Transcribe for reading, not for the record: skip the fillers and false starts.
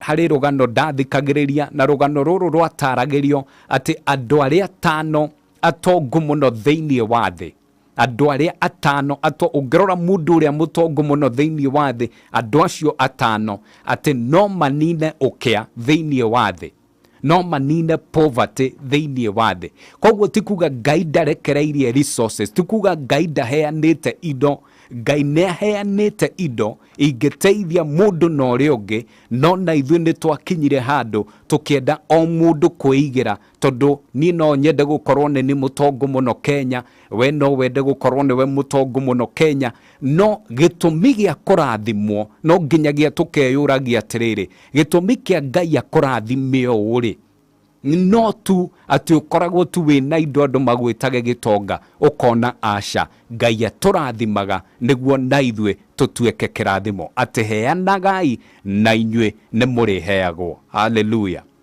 harĩ rũgano ndathikagĩrĩria, na rũgano rũrũ rwataragĩrio atĩ andũ arĩa atano atongu mũno thĩinĩ wa thĩ, andũ arĩa atano ũngĩrora mũndũ ũrĩa mũtongu mũno thĩinĩ wa thĩ, andũ acio atano atĩ no manine ũkĩa thĩinĩ wa thĩ, no manine poverty thĩinĩ wa thĩ. Koguo ti kuga Ngai ndarekereirie resources, ti kuga Ngai ndaheanĩte indo. Ngai nĩaheanĩte indo ingĩteithia mũndũ na ũrĩa ũngĩ, no na ithuĩ nĩ twakinyire handũ tũkĩenda o mũndũ kwĩigĩra, tondũ niĩ no nyende gũkorwo nĩ mũtongu mũno Kenya, we no wende gũkorwo nĩwe mũtongu mũno Kenya, no gĩtũmi gĩa kũrathimwo no nginyagia tũkeyũragia atĩrĩrĩ, gĩtũmi kĩa Ngai akũrathime ũũ-rĩ, no tu atĩ ũkoragwo tu wĩna indo andũ magwĩtage gĩtonga ũkona aca. Ngai atũrathimaga nĩguo na ithuĩ tũtuĩke kĩrathimo, atĩ heanagai na inyuĩ nĩ mũrĩheagwo. Hallelujah.